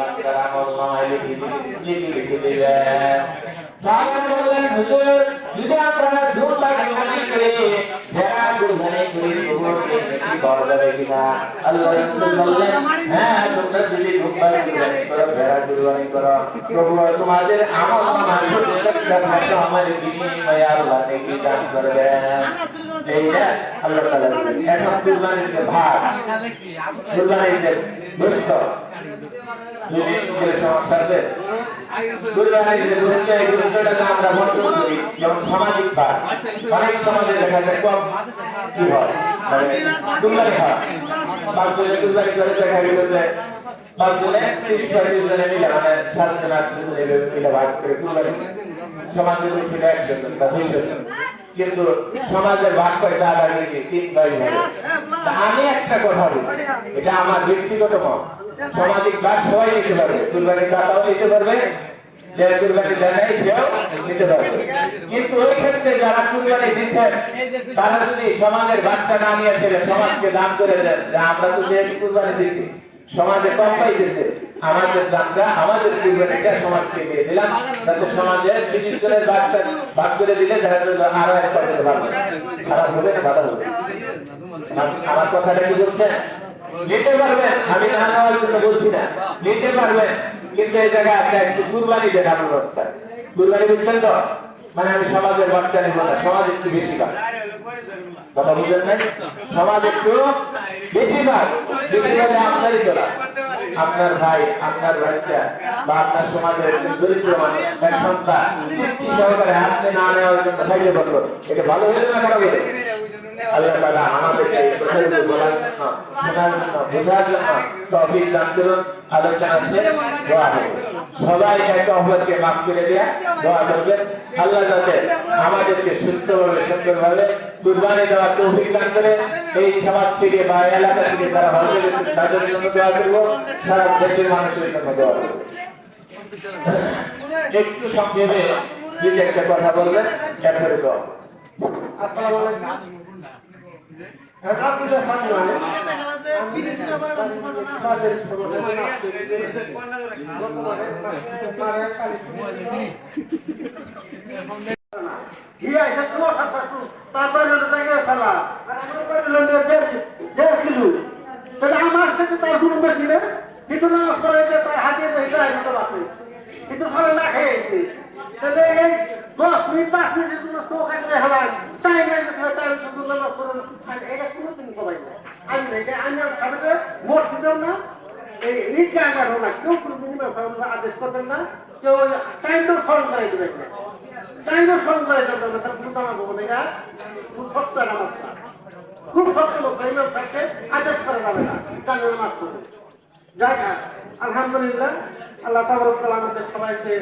আপনার আমল নামায় লিখে দিবেন। সাহাবারা বললেন হুজুর যদি আপনারা ধূমপান করে ভেড়া কুরবানি করে কুরবানি কি পাওয়া যাবে কিনা? আল্লাহ রাসূল বললেন হ্যাঁ তোমরা যদি ধূমপান করো ভেড়া কুরবানি করো প্রভু তোমাদের আমল নামায় প্রত্যেকটা ভাষা আমার বিনিময়ে আল্লাহ নেকি দান করবেন। এইটা আল্লাহ তাআলা এখন কুরবানির যে ভাগ কুরবানির যে গোশত যদি সমস্যা আছে কুরবানির যে গোশতটা আমরা বর্ণনা করি যেমন সামাজিক ভাগ অনেক সমাজে দেখা যায় কম কি হয় মানে কুরবানি হয় বাচ্চাদের কুরবানি করে দেখা গেল যে বাচ্চাদের 30-40 জনে মিলে মানে 7 জন 8 জন মিলে ভাগ করে কুরবানি সমাজে মিলে 100 জন বা 200 জন কিন্তু সমাজের ভাগ পয়সা আদায় করে 3 ভাই ভাগ। আমি একটা কথা বলি এটা আমার ব্যক্তিগত মত সামাজিক ভাগ সবাই নিতে পারবে কুরবানির দাতাও নিতে পারবে যে কুরবানি দেয় নাই সেও নিতে পারবে কিন্তু ওই ক্ষেত্রে যারা কুরবানি দিচ্ছেন তারা যদি সমাজের ভাগটা না নিয়ে এসে সমাজকে দান করে দেন যে আমরা তো যে কুরবানি দিচ্ছি সমাজে কম পাইতেছে আমাদের দানটা আমাদের কুরবানিটা সমাজকে দিয়ে দিলাম তাতে সমাজের 30 জনের ভাগটা ভাগ করে দিলে দেখা গেল আরো এক পার্সেন্ট ভাগ খারাপ হবে না ভালো হবে। আমার কথাটা কি বলছেন নিতে পারবেন আমি না নেওয়ার জন্য বলছি না নিতে পারবেন কিন্তু এই জায়গায় আপনি একটু কুরবানি দেন আপনার অবস্থায় কুরবানি বুঝছেন তো মানে আমি সমাজের বার্তা নেব না সমাজ একটু বেশি ভাগ কথা বুঝলেন না সমাজ একটু বেশি ভাগ আপনারই তোলা আপনার ভাই আপনার বাচ্চা বা আপনার সমাজের দরিদ্র মানুষ এক সন্তান সহকারে আপনি না নেওয়ার জন্য ভাইলে বলতো এটা ভালো হলে না খারাপ হলে আল্লাহ তাআলা আমাদেরকে কথাগুলো বলার জন্য শোনার জন্য বোঝার জন্য তৌফিক দান করুন। আলোচনা শেষ দোয়া হবে সবাই একে অপরকে মাফ করে দেয়া দোয়া করবেন আল্লাহ যাতে আমাদেরকে সুস্থভাবে সুন্দরভাবে কুরবানি দেওয়ার তৌফিক দান করে এই সমাজ থেকে বা এলাকা থেকে যারা ভালো গেছে তাদের জন্য দোয়া করব সারা দেশের মানুষের জন্য দোয়া করব। একটু সংক্ষেপে যদি একটা কথা বলবেন এরপরে দোয়া আসসালামু আলাইকুম কিন্তু ভালো না খেয়েছে তাহলে এই 10 মিনিট 5 মিনিটের জন্য চোখ আঁকলে হলাম টাইম হয়ে গেছে এটা কোনোদিন সবাই না আমি না এটা আমি সাথে মসজিদেও না এই রিক্সাও না কেউ কোনোদিন আদেশ করবেন না কেউ টাইমটাও স্মরণ করাই দেবেন না টাইমটাও স্মরণ করাই দেবেন না তার ভূত আমার ভবন এটা খুব শক্ত নামাজ খুব শক্ত লোক ইমাম সাহেবকে আদেশ করা যাবে না জানে নামাজ করবে যাই আলহামদুলিল্লাহ আল্লাহ তাবারক ওয়া তাআলা আমাদের সবাইকে